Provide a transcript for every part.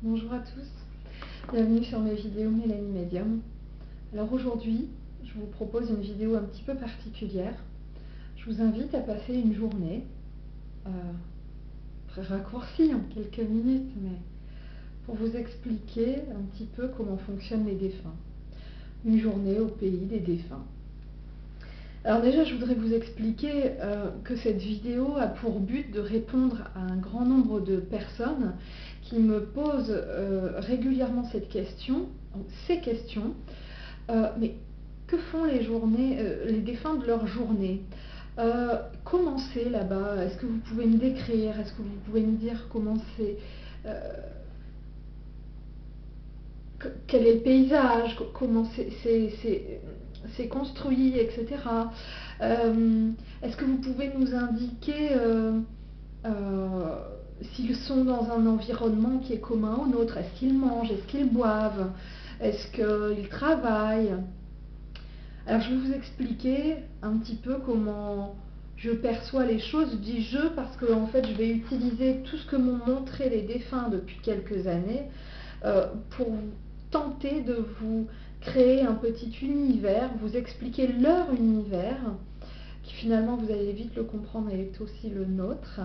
Bonjour à tous, bienvenue sur mes vidéos Mélanie Medium. Alors aujourd'hui, je vous propose une vidéo un petit peu particulière. Je vous invite à passer une journée, très raccourcie en quelques minutes, mais pour vous expliquer un petit peu comment fonctionnent les défunts. Une journée au pays des défunts. Alors déjà, je voudrais vous expliquer que cette vidéo a pour but de répondre à un grand nombre de personnes qui me posent régulièrement ces questions. Mais que font les défunts de leur journée? Comment c'est là-bas? Est-ce que vous pouvez me décrire? Est-ce que vous pouvez me dire comment c'est? Quel est le paysage? Comment c'est construit, etc. Est-ce que vous pouvez nous indiquer s'ils sont dans un environnement qui est commun au nôtre? Est-ce qu'ils mangent? Est-ce qu'ils boivent? Est-ce qu'ils travaillent? Alors je vais vous expliquer un petit peu comment je perçois les choses. Je dis je parce que en fait je vais utiliser tout ce que m'ont montré les défunts depuis quelques années pour tenter de vous créer un petit univers, vous expliquer leur univers, qui finalement vous allez vite le comprendre est aussi le nôtre.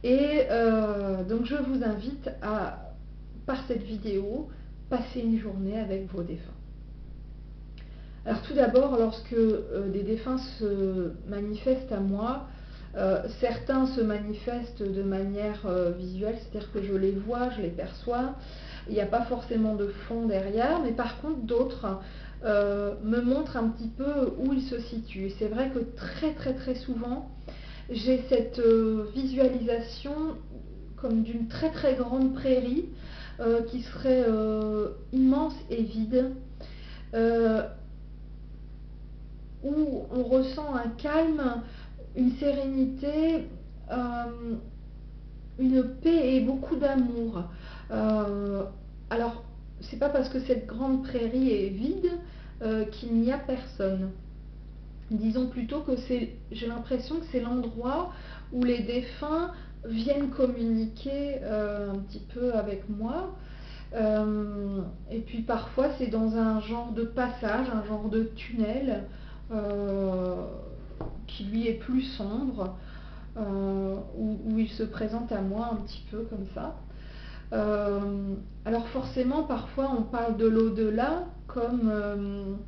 Et donc je vous invite à, par cette vidéo, passer une journée avec vos défunts. Alors tout d'abord, lorsque des défunts se manifestent à moi, certains se manifestent de manière visuelle, c'est-à-dire que je les vois, je les perçois, il n'y a pas forcément de fond derrière, mais par contre d'autres me montrent un petit peu où ils se situent. C'est vrai que très souvent, j'ai cette visualisation comme d'une très grande prairie qui serait immense et vide, où on ressent un calme, une sérénité, une paix et beaucoup d'amour. Alors, c'est pas parce que cette grande prairie est vide qu'il n'y a personne. Disons plutôt que j'ai l'impression que c'est l'endroit où les défunts viennent communiquer un petit peu avec moi. Et puis parfois c'est dans un genre de passage, un genre de tunnel qui lui est plus sombre, où il se présente à moi un petit peu comme ça. Alors forcément parfois on parle de l'au-delà comme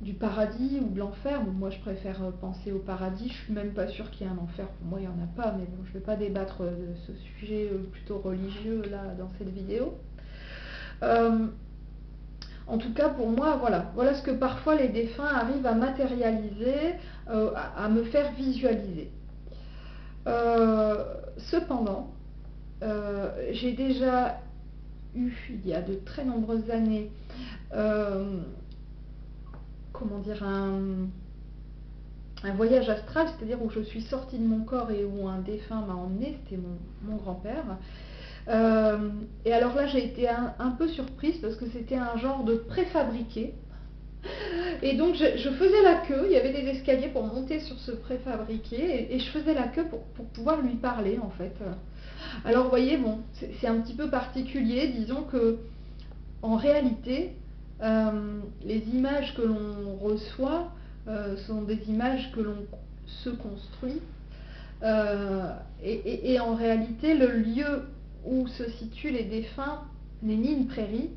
du paradis ou de l'enfer. Bon, moi je préfère penser au paradis, je suis même pas sûre qu'il y ait un enfer, pour moi il n'y en a pas, mais bon, je ne vais pas débattre de ce sujet plutôt religieux là dans cette vidéo. En tout cas pour moi, voilà ce que parfois les défunts arrivent à matérialiser, à me faire visualiser. Cependant, j'ai déjà eu, il y a de très nombreuses années, comment dire, un voyage astral, c'est-à-dire où je suis sortie de mon corps et où un défunt m'a emmenée, c'était mon grand-père. Et alors là j'ai été un peu surprise parce que c'était un genre de préfabriqué. Et donc je faisais la queue, il y avait des escaliers pour monter sur ce préfabriqué et je faisais la queue pour pouvoir lui parler en fait. Alors vous voyez, bon, c'est un petit peu particulier, disons que en réalité, les images que l'on reçoit sont des images que l'on se construit. Et en réalité, le lieu où se situent les défunts n'est ni une prairie,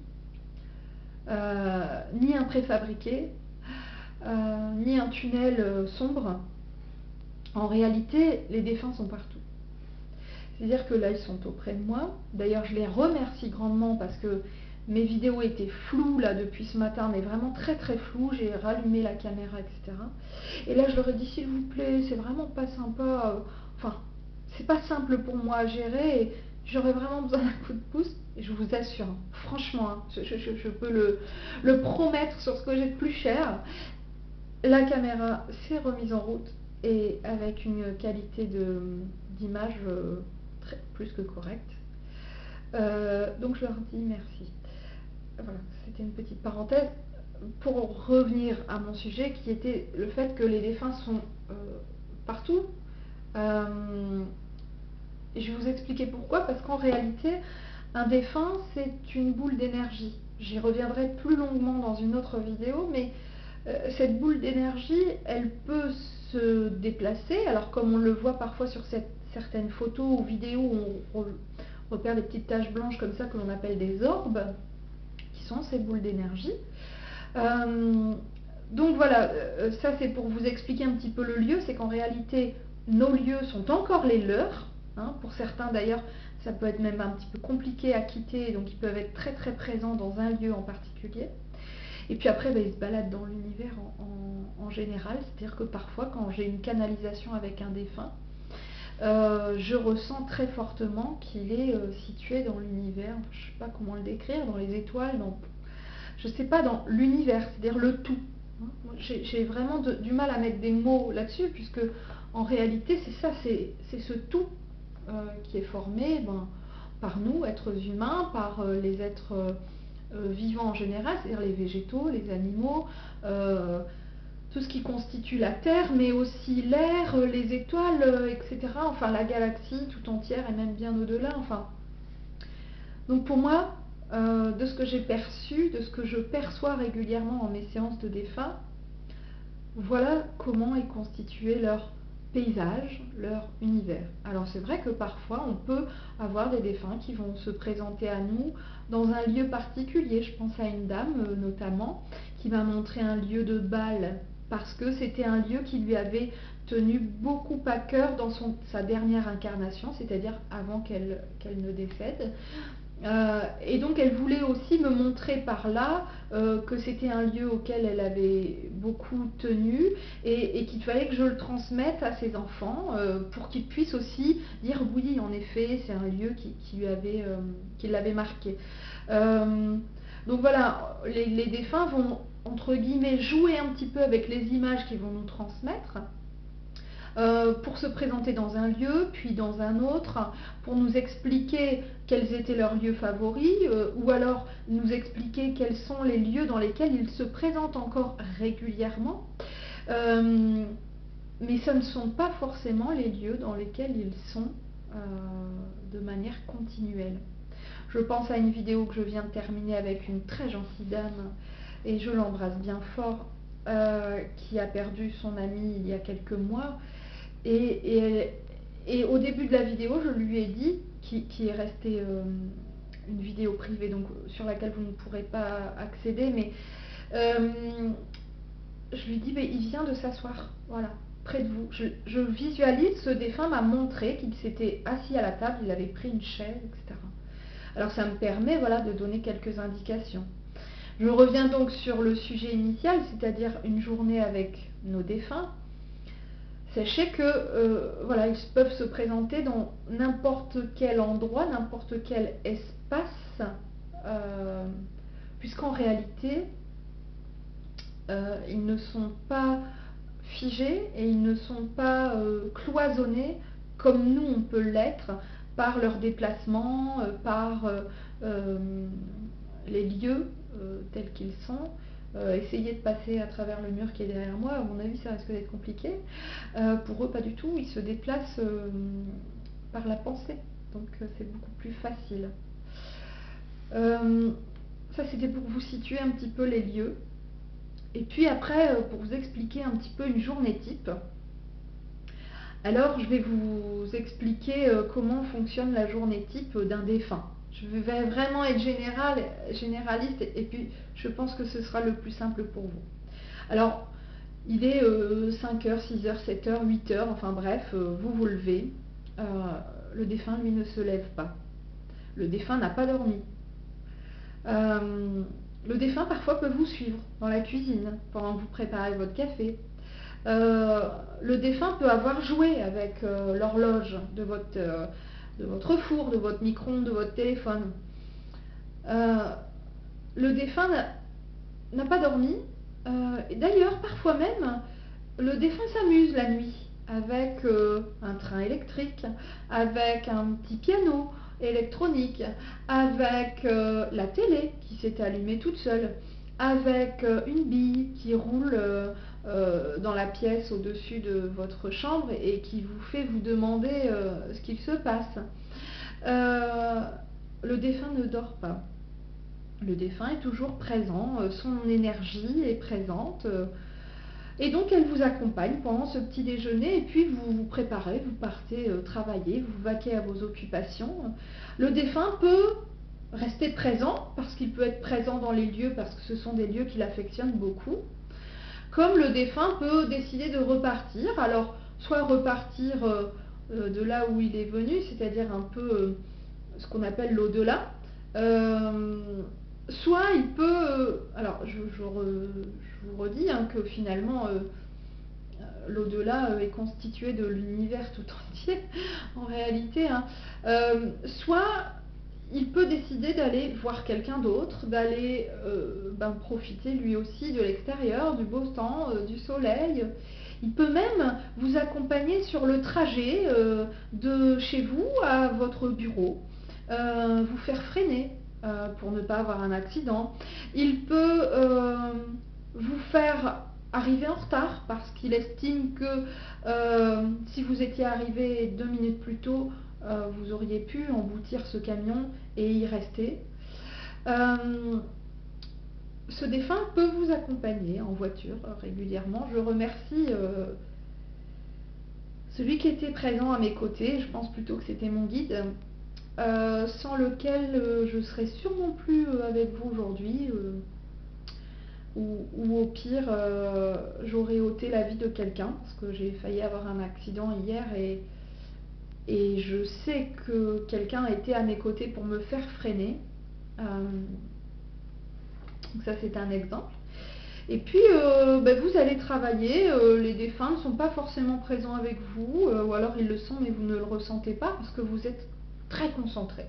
ni un préfabriqué, ni un tunnel sombre. En réalité, les défunts sont partout. C'est-à-dire que là, ils sont auprès de moi. D'ailleurs, je les remercie grandement parce que mes vidéos étaient floues là depuis ce matin, mais vraiment très floues. J'ai rallumé la caméra, etc. Et là, je leur ai dit, s'il vous plaît, c'est vraiment pas sympa. Enfin, c'est pas simple pour moi à gérer et j'aurais vraiment besoin d'un coup de pouce. Et je vous assure, franchement, je peux le promettre sur ce que j'ai de plus cher. La caméra s'est remise en route et avec une qualité d'image plus que correcte. Donc je leur dis merci. Voilà, c'était une petite parenthèse pour revenir à mon sujet qui était le fait que les défunts sont partout. Je vais vous expliquer pourquoi, parce qu'en réalité, Un défunt, c'est une boule d'énergie. J'y reviendrai plus longuement dans une autre vidéo, mais cette boule d'énergie, elle peut se déplacer. Alors comme on le voit parfois sur certaines photos ou vidéos où on repère des petites taches blanches comme ça que l'on appelle des orbes, qui sont ces boules d'énergie. Donc voilà, ça c'est pour vous expliquer un petit peu le lieu, c'est qu'en réalité nos lieux sont encore les leurs, hein. Pour certains d'ailleurs ça peut être même un petit peu compliqué à quitter, donc ils peuvent être très très présents dans un lieu en particulier. Et puis après ils se baladent dans l'univers en général, c'est-à-dire que parfois quand j'ai une canalisation avec un défunt, je ressens très fortement qu'il est situé dans l'univers, je ne sais pas comment le décrire, dans les étoiles, je ne sais pas, dans l'univers, c'est-à-dire le tout. J'ai vraiment du mal à mettre des mots là-dessus, puisque en réalité c'est ça, c'est ce tout qui est formé par nous, êtres humains, par les êtres vivants en général, c'est-à-dire les végétaux, les animaux, tout ce qui constitue la Terre, mais aussi l'air, les étoiles, etc. Enfin la galaxie tout entière et même bien au-delà. Enfin. Donc pour moi, de ce que j'ai perçu, de ce que je perçois régulièrement en mes séances de défunts, voilà comment est constitué leur paysage, leur univers. Alors c'est vrai que parfois on peut avoir des défunts qui vont se présenter à nous dans un lieu particulier. Je pense à une dame notamment qui m'a montré un lieu de bal parce que c'était un lieu qui lui avait tenu beaucoup à cœur dans sa dernière incarnation, c'est-à-dire avant qu'elle ne décède. Et donc elle voulait aussi me montrer par là que c'était un lieu auquel elle avait beaucoup tenu et qu'il fallait que je le transmette à ses enfants pour qu'ils puissent aussi dire oui, en effet, c'est un lieu qui l'avait marqué. Donc voilà, les défunts vont entre guillemets jouer un petit peu avec les images qu'ils vont nous transmettre. Pour se présenter dans un lieu, puis dans un autre, pour nous expliquer quels étaient leurs lieux favoris, ou alors nous expliquer quels sont les lieux dans lesquels ils se présentent encore régulièrement. Mais ce ne sont pas forcément les lieux dans lesquels ils sont de manière continuelle. Je pense à une vidéo que je viens de terminer avec une très gentille dame, et je l'embrasse bien fort, qui a perdu son ami il y a quelques mois. Et au début de la vidéo, je lui ai dit, qui est restée une vidéo privée, donc sur laquelle vous ne pourrez pas accéder, mais je lui ai dit, mais il vient de s'asseoir, voilà, près de vous. Je visualise, ce défunt m'a montré qu'il s'était assis à la table, il avait pris une chaise, etc. Alors ça me permet, voilà, de donner quelques indications. Je reviens donc sur le sujet initial, c'est-à-dire une journée avec nos défunts. Sachez que voilà, ils peuvent se présenter dans n'importe quel endroit, n'importe quel espace, puisqu'en réalité, ils ne sont pas figés et ils ne sont pas cloisonnés comme nous on peut l'être par leur déplacement, par les lieux tels qu'ils sont. Essayer de passer à travers le mur qui est derrière moi, à mon avis ça risque d'être compliqué. Pour eux pas du tout, ils se déplacent par la pensée, donc c'est beaucoup plus facile. Ça c'était pour vous situer un petit peu les lieux. Et puis après, pour vous expliquer un petit peu une journée type, alors je vais vous expliquer comment fonctionne la journée type d'un défunt. Je vais vraiment être généraliste et puis je pense que ce sera le plus simple pour vous. Alors, il est 5h, 6h, 7h, 8h, enfin bref, vous vous levez. Le défunt, lui, ne se lève pas. Le défunt n'a pas dormi. Le défunt, parfois, peut vous suivre dans la cuisine pendant que vous préparez votre café. Le défunt peut avoir joué avec l'horloge de votre four, de votre micro-ondes, de votre téléphone. Le défunt n'a pas dormi. Et d'ailleurs, parfois même, le défunt s'amuse la nuit avec un train électrique, avec un petit piano électronique, avec la télé qui s'est allumée toute seule, avec une bille qui roule dans la pièce au-dessus de votre chambre et qui vous fait vous demander ce qu'il se passe. le défunt ne dort pas. Le défunt est toujours présent, son énergie est présente. Et donc elle vous accompagne pendant ce petit déjeuner et puis vous vous préparez, vous partez travailler, vous vaquez à vos occupations. Le défunt peut rester présent parce qu'il peut être présent dans les lieux parce que ce sont des lieux qu'il affectionne beaucoup. Comme le défunt peut décider de repartir, alors soit repartir de là où il est venu, c'est-à-dire un peu ce qu'on appelle l'au-delà, soit il peut, alors je vous redis hein, que finalement l'au-delà est constitué de l'univers tout entier en réalité, hein. Soit il peut décider d'aller voir quelqu'un d'autre, d'aller profiter lui aussi de l'extérieur, du beau temps, du soleil. Il peut même vous accompagner sur le trajet de chez vous à votre bureau, vous faire freiner pour ne pas avoir un accident. Il peut vous faire arriver en retard parce qu'il estime que si vous étiez arrivé 2 minutes plus tôt, vous auriez pu emboutir ce camion et y rester. Ce défunt peut vous accompagner en voiture régulièrement. Je remercie celui qui était présent à mes côtés, je pense plutôt que c'était mon guide, sans lequel je serais sûrement plus avec vous aujourd'hui, ou au pire j'aurais ôté la vie de quelqu'un, parce que j'ai failli avoir un accident hier et je sais que quelqu'un était à mes côtés pour me faire freiner. Donc ça c'est un exemple. Et puis vous allez travailler, les défunts ne sont pas forcément présents avec vous, ou alors ils le sont mais vous ne le ressentez pas parce que vous êtes très concentré.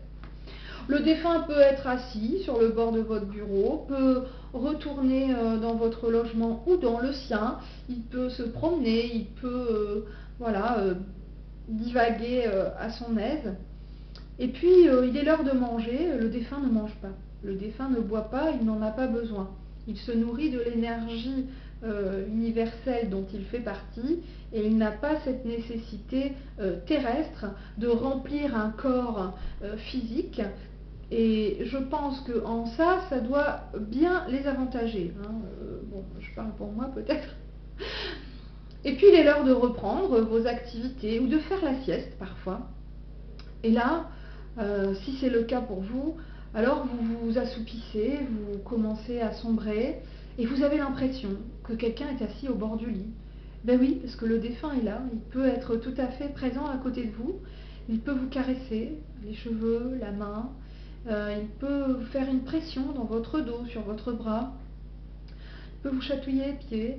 Le défunt peut être assis sur le bord de votre bureau, peut retourner dans votre logement ou dans le sien, il peut se promener, il peut divaguer à son aise. Et puis il est l'heure de manger, le défunt ne mange pas. Le défunt ne boit pas, il n'en a pas besoin. Il se nourrit de l'énergie universelle dont il fait partie et il n'a pas cette nécessité terrestre de remplir un corps physique. Et je pense qu'en ça, ça doit bien les avantager. Hein. Je parle pour moi peut-être. Et puis il est l'heure de reprendre vos activités ou de faire la sieste parfois. Et là, si c'est le cas pour vous, alors vous vous assoupissez, vous commencez à sombrer et vous avez l'impression que quelqu'un est assis au bord du lit. Ben oui, parce que le défunt est là, il peut être tout à fait présent à côté de vous, il peut vous caresser les cheveux, la main, il peut vous faire une pression dans votre dos, sur votre bras, il peut vous chatouiller les pieds,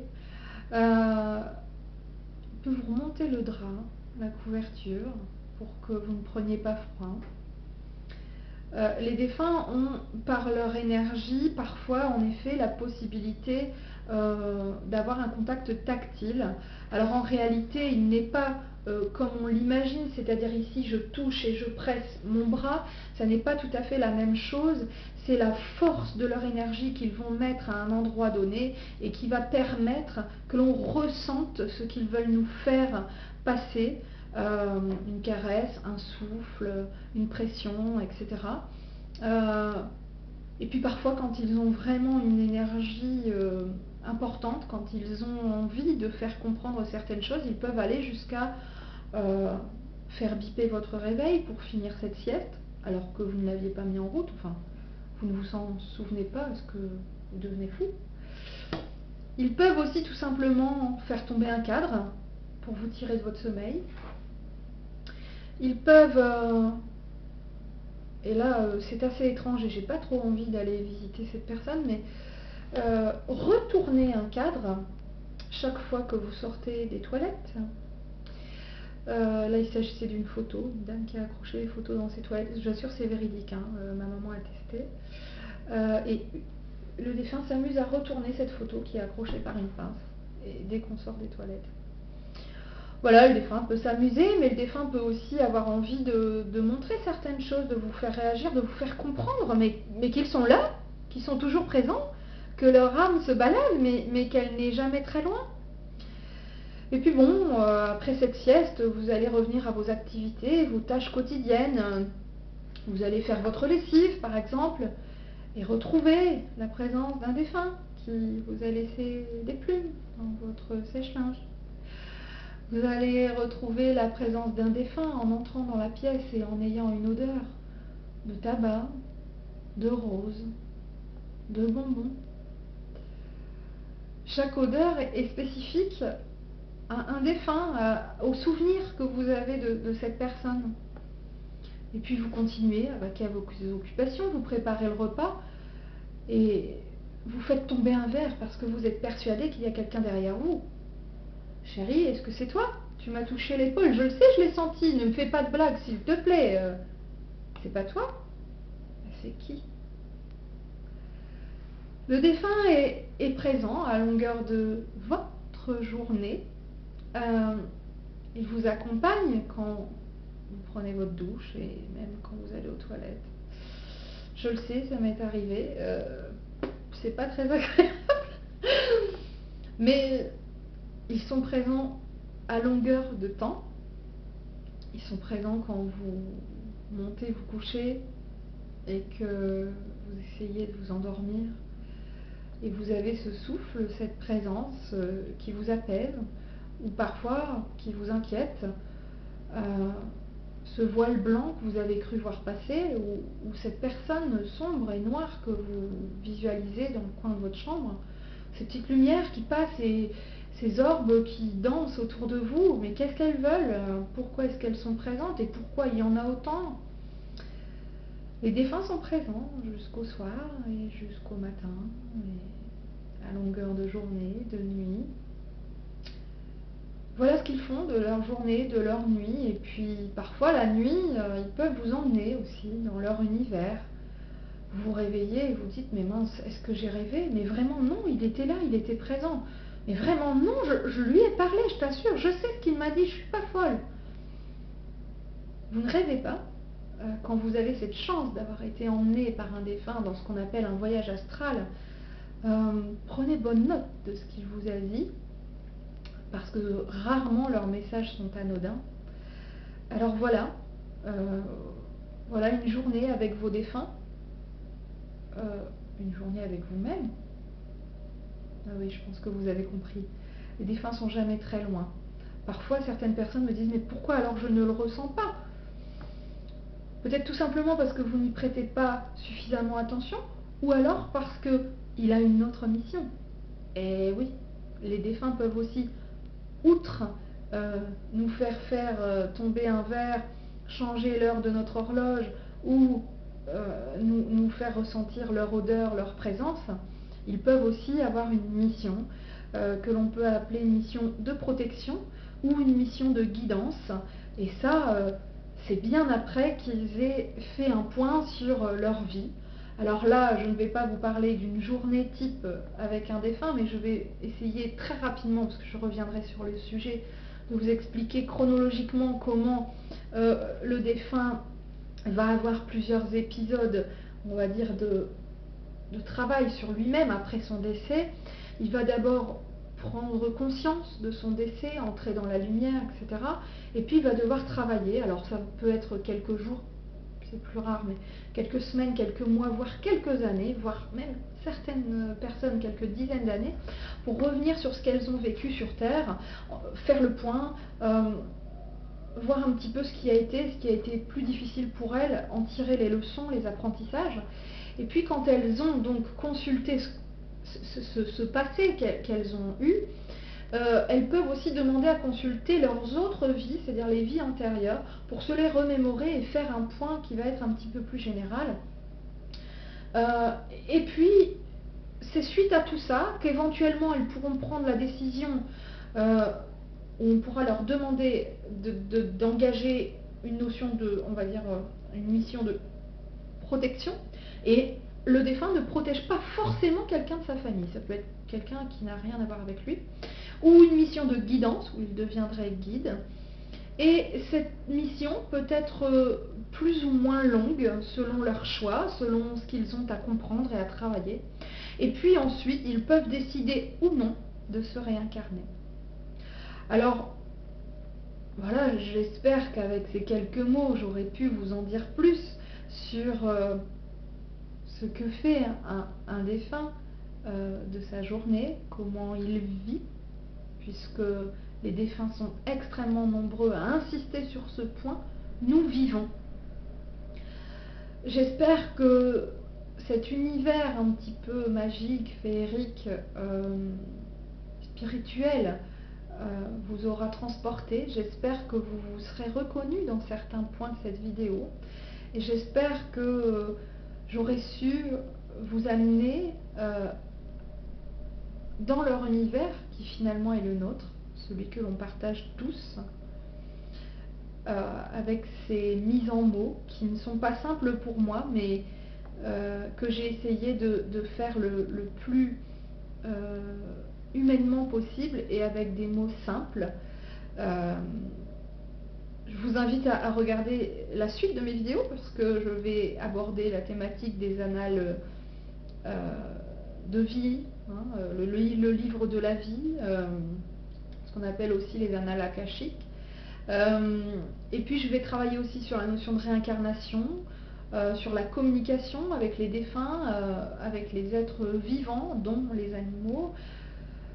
il peut vous remonter le drap, la couverture, pour que vous ne preniez pas froid. Les défunts ont, par leur énergie, parfois en effet la possibilité d'avoir un contact tactile. Alors en réalité, il n'est pas comme on l'imagine, c'est-à-dire ici je touche et je presse mon bras, ça n'est pas tout à fait la même chose. C'est la force de leur énergie qu'ils vont mettre à un endroit donné et qui va permettre que l'on ressente ce qu'ils veulent nous faire passer. Une caresse, un souffle, une pression, etc. Et puis parfois quand ils ont vraiment une énergie importante, quand ils ont envie de faire comprendre certaines choses, ils peuvent aller jusqu'à faire biper votre réveil pour finir cette sieste, alors que vous ne l'aviez pas mis en route, enfin vous ne vous en souvenez pas parce que vous devenez fou. Ils peuvent aussi tout simplement faire tomber un cadre pour vous tirer de votre sommeil. Ils peuvent, et là c'est assez étrange et j'ai pas trop envie d'aller visiter cette personne, mais retourner un cadre chaque fois que vous sortez des toilettes. Là il s'agissait d'une photo, une dame qui a accroché les photos dans ses toilettes, je vous assure c'est véridique, hein, ma maman a testé. Et le défunt s'amuse à retourner cette photo qui est accrochée par une pince et dès qu'on sort des toilettes. Voilà, le défunt peut s'amuser, mais le défunt peut aussi avoir envie de montrer certaines choses, de vous faire réagir, de vous faire comprendre, mais qu'ils sont là, qu'ils sont toujours présents, que leur âme se balade, mais qu'elle n'est jamais très loin. Et puis bon, après cette sieste, vous allez revenir à vos activités, vos tâches quotidiennes. Vous allez faire votre lessive, par exemple, et retrouver la présence d'un défunt qui vous a laissé des plumes dans votre sèche-linge. Vous allez retrouver la présence d'un défunt en entrant dans la pièce et en ayant une odeur de tabac, de rose, de bonbons. Chaque odeur est spécifique à un défunt, au souvenir que vous avez de cette personne. Et puis vous continuez avec vos occupations, vous préparez le repas et vous faites tomber un verre parce que vous êtes persuadé qu'il y a quelqu'un derrière vous. Chérie, est-ce que c'est toi? Tu m'as touché l'épaule, je le sais, je l'ai senti, ne me fais pas de blagues s'il te plaît. C'est pas toi? C'est qui? Le défunt est présent à longueur de votre journée. Il vous accompagne quand vous prenez votre douche et même quand vous allez aux toilettes. Je le sais, ça m'est arrivé. C'est pas très agréable. Mais ils sont présents à longueur de temps. Ils sont présents quand vous montez vous coucher et que vous essayez de vous endormir. Et vous avez ce souffle, cette présence qui vous apaise ou parfois qui vous inquiète. Ce voile blanc que vous avez cru voir passer ou cette personne sombre et noire que vous visualisez dans le coin de votre chambre, ces petites lumières qui passent et ces orbes qui dansent autour de vous, mais qu'est-ce qu'elles veulent? Pourquoi est-ce qu'elles sont présentes et pourquoi il y en a autant? Les défunts sont présents jusqu'au soir et jusqu'au matin, et à longueur de journée, de nuit. Voilà ce qu'ils font de leur journée, de leur nuit, et puis parfois la nuit, ils peuvent vous emmener aussi dans leur univers. Vous vous réveillez et vous dites, mais mince, est-ce que j'ai rêvé? Mais vraiment non, il était là, il était présent. Mais vraiment non, je lui ai parlé, je t'assure, je sais ce qu'il m'a dit, je suis pas folle. Vous ne rêvez pas quand vous avez cette chance d'avoir été emmené par un défunt dans ce qu'on appelle un voyage astral. Prenez bonne note de ce qu'il vous a dit, parce que rarement leurs messages sont anodins. Alors voilà, voilà une journée avec vos défunts, une journée avec vous-même. Ah oui, je pense que vous avez compris. Les défunts sont jamais très loin. Parfois, certaines personnes me disent, mais pourquoi alors je ne le ressens pas? Peut-être tout simplement parce que vous n'y prêtez pas suffisamment attention, ou alors parce qu'il a une autre mission. Et oui, les défunts peuvent aussi, outre nous faire tomber un verre, changer l'heure de notre horloge, ou nous faire ressentir leur odeur, leur présence, ils peuvent aussi avoir une mission que l'on peut appeler une mission de protection ou une mission de guidance. Et ça, c'est bien après qu'ils aient fait un point sur leur vie. Alors là, je ne vais pas vous parler d'une journée type avec un défunt, mais je vais essayer très rapidement, parce que je reviendrai sur le sujet, de vous expliquer chronologiquement comment le défunt va avoir plusieurs épisodes, on va dire, de travail sur lui-même après son décès. Il va d'abord prendre conscience de son décès, entrer dans la lumière, etc. Et puis il va devoir travailler. Alors ça peut être quelques jours, c'est plus rare, mais quelques semaines, quelques mois, voire quelques années, voire même certaines personnes quelques dizaines d'années, pour revenir sur ce qu'elles ont vécu sur Terre, faire le point, voir un petit peu ce qui a été plus difficile pour elles, en tirer les leçons, les apprentissages. Et puis quand elles ont donc consulté ce passé qu'elles ont eu, elles peuvent aussi demander à consulter leurs autres vies, c'est-à-dire les vies antérieures, pour se les remémorer et faire un point qui va être un petit peu plus général. Et puis, c'est suite à tout ça qu'éventuellement elles pourront prendre la décision, où on pourra leur demander d'engager une notion de, on va dire, une mission de protection. Et le défunt ne protège pas forcément quelqu'un de sa famille. Ça peut être quelqu'un qui n'a rien à voir avec lui. Ou une mission de guidance, où il deviendrait guide. Et cette mission peut être plus ou moins longue, selon leur choix, selon ce qu'ils ont à comprendre et à travailler. Et puis ensuite, ils peuvent décider ou non de se réincarner. Alors, voilà, j'espère qu'avec ces quelques mots, j'aurais pu vous en dire plus sur ce que fait un défunt de sa journée, comment il vit, puisque les défunts sont extrêmement nombreux à insister sur ce point, nous vivons. J'espère que cet univers un petit peu magique, féerique, spirituel, vous aura transporté. J'espère que vous vous serez reconnu dans certains points de cette vidéo. Et j'espère que j'aurai su vous amener dans leur univers, qui finalement est le nôtre, celui que l'on partage tous, avec ces mises en mots qui ne sont pas simples pour moi, mais que j'ai essayé de faire le plus humainement possible et avec des mots simples. Je vous invite à regarder la suite de mes vidéos parce que je vais aborder la thématique des annales de vie, hein, le livre de la vie, ce qu'on appelle aussi les annales akashiques. Et puis je vais travailler aussi sur la notion de réincarnation, sur la communication avec les défunts, avec les êtres vivants, dont les animaux.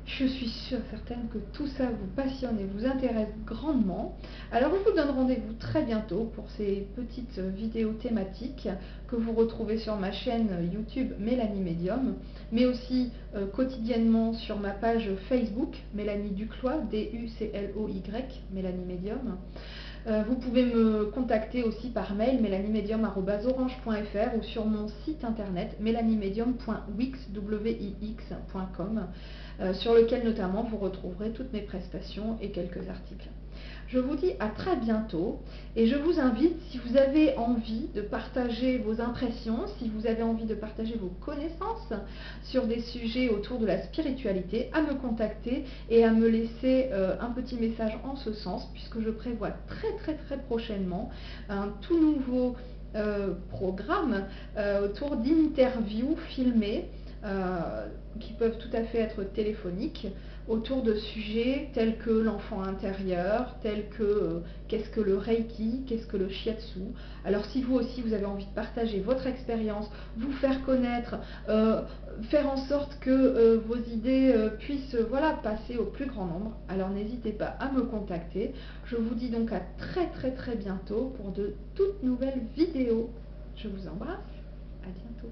Je suis certaine que tout ça vous passionne et vous intéresse grandement. Alors je vous donne rendez-vous très bientôt pour ces petites vidéos thématiques que vous retrouvez sur ma chaîne YouTube Mélanie Médium, mais aussi quotidiennement sur ma page Facebook Mélanie Ducloy, D-U-C-L-O-Y, Mélanie Médium. Vous pouvez me contacter aussi par mail mélaniemedium@orange.fr ou sur mon site internet mélaniemedium.wix.com, sur lequel notamment vous retrouverez toutes mes prestations et quelques articles. Je vous dis à très bientôt et je vous invite, si vous avez envie de partager vos impressions, si vous avez envie de partager vos connaissances sur des sujets autour de la spiritualité, à me contacter et à me laisser un petit message en ce sens, puisque je prévois très prochainement un tout nouveau programme autour d'interviews filmées qui peuvent tout à fait être téléphoniques, autour de sujets tels que l'enfant intérieur, tels que qu'est-ce que le Reiki, qu'est-ce que le Shiatsu. Alors si vous aussi vous avez envie de partager votre expérience, vous faire connaître, faire en sorte que vos idées puissent passer au plus grand nombre, alors n'hésitez pas à me contacter. Je vous dis donc à très bientôt pour de toutes nouvelles vidéos. Je vous embrasse, à bientôt.